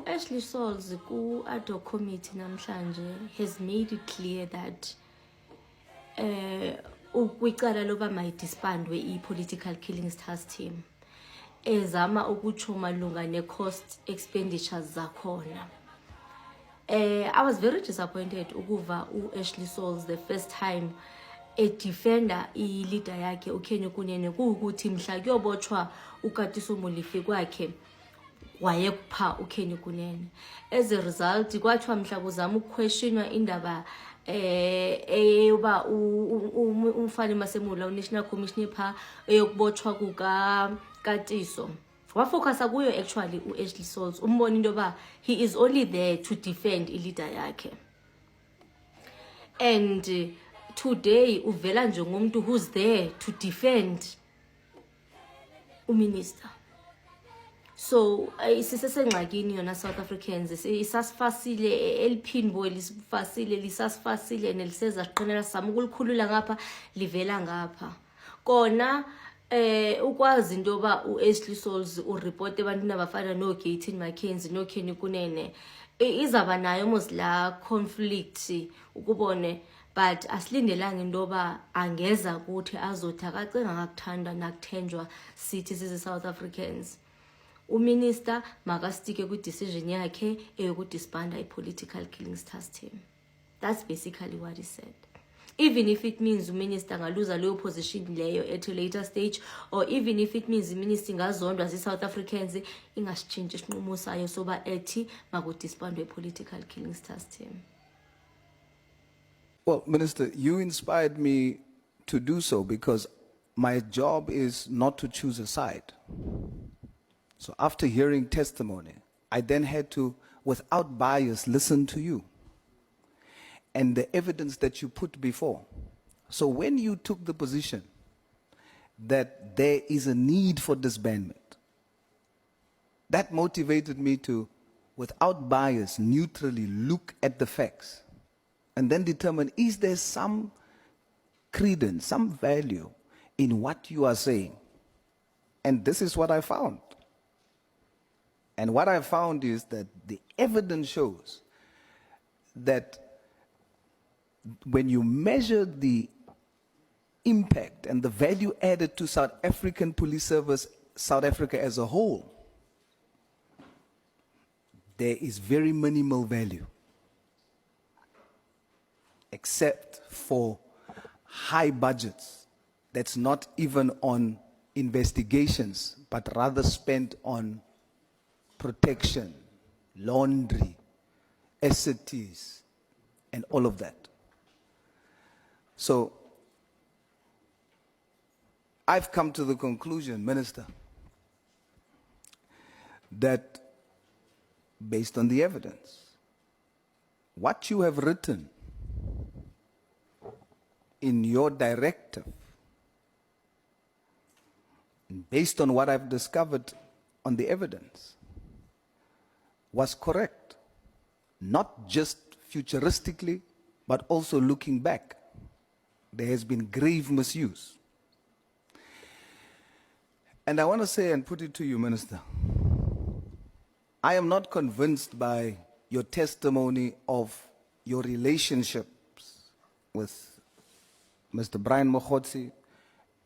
Ashley Sauls ku-ad hoc committee namhlanje has made it clear that kwicala loba mayidisbandwe i-political killings task team ezama ukutsho malunga ne-cost expenditures zakhona. I was very disappointed ukuva Ashley Sauls the first time defender i-leader yakhe uKenny Kunene kuwukuthi mhla kuyobotshwa uKatiso Molefe kwakhe wayekupha uKenny Kunene. As a result kwathiwa mhla kuzama ukuquestionwa indaba eyoba umfana Masemula uNational Commissioner pha eyokubotshwa kukaKatiso wafocusa kuyo actually Ashley Sauls umbona into yoba he is only there to defend i-leader yakhe, and today uvela njengomuntu who's there to defend uminister. So isisesengxakini yona South Africans isasifasile eliphinbo lisasifasile neliseza siqinela sama ukulikhulula ngapha livela ngapha kona. Ukwazi into yoba Ashley Sauls ureport ebantwini abafana no-Gaten Mackenzie no-Kenny Kunene izaba nayo mos la conflict ukubone, but asilindelanga into yoba angeza kuthi azothi akacinga ngakuthanda nakuthenjwa sithi South Africans. Uminister makastike kwi-decision yakhe eyokudisbanda i-political killings task team. That's basically what he said. Even if it means uminister ngaluza leyo position leyo at a later stage, or even if it means uminister ngazondwa South Africans ingasichintsha isinqumo sayo soba ethi makudisbandwe i-political killings task team. Well, Minister, you inspired me to do so because my job is not to choose a side. So after hearing testimony, I then had to, without bias, listen to you and the evidence that you put before. So when you took the position that there is a need for disbandment, that motivated me to, without bias, neutrally look at the facts and then determine, is there some credence, some value in what you are saying? And this is what I found. And what I found is that the evidence shows that when you measure the impact and the value added to South African police service, South Africa as a whole, there is very minimal value, except for high budgets that's not even on investigations, but rather spent on protection, laundry, SCTs, and all of that. So I've come to the conclusion, Minister, that based on the evidence, what you have written in your directive, based on what I've discovered on the evidence, was correct, not just futuristically, but also looking back. There has been grave misuse. And I want to say and put it to you, Minister, I am not convinced by your testimony of your relationships with Mr. Brian Mokhotsi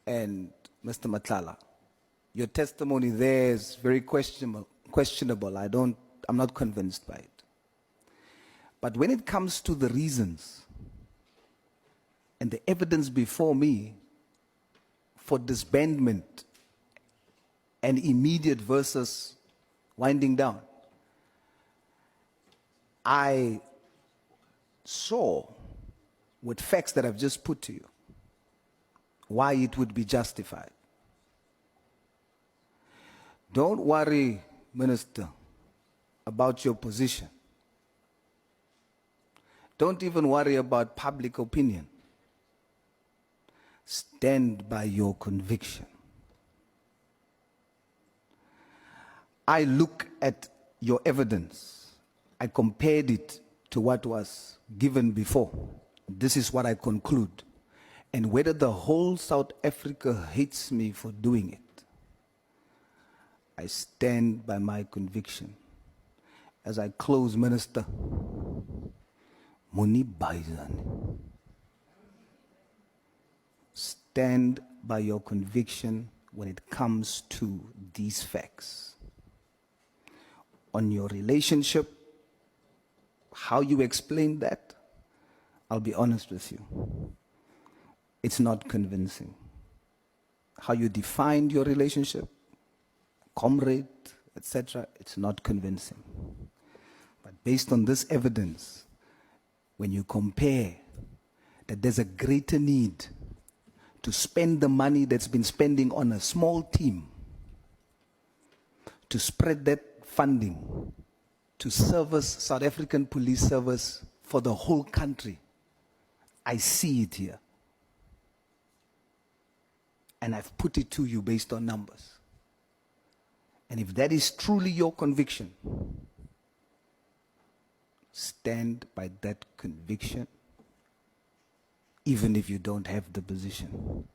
and Mr. Matlala. Your testimony there is very questionable. I'm not convinced by it. But when it comes to the reasons and the evidence before me for disbandment and immediate versus winding down, I saw with facts that I've just put to you why it would be justified. Don't worry, Minister, about your position. Don't even worry about public opinion. Stand by your conviction. I look at your evidence. I compared it to what was given before. This is what I conclude. And whether the whole South Africa hates me for doing it, I stand by my conviction. as I close, Minister, Moenie baiza. Stand by your conviction when it comes to these facts. On your relationship, how you explain that, I'll be honest with you. It's not convincing. How you defined your relationship, comrade, etc., it's not convincing. But based on this evidence, when you compare that there's a greater need to spend the money that's been spending on a small team, to spread that funding to service South African police service for the whole country, I see it here. And I've put it to you based on numbers. And if that is truly your conviction, stand by that conviction, even if you don't have the position.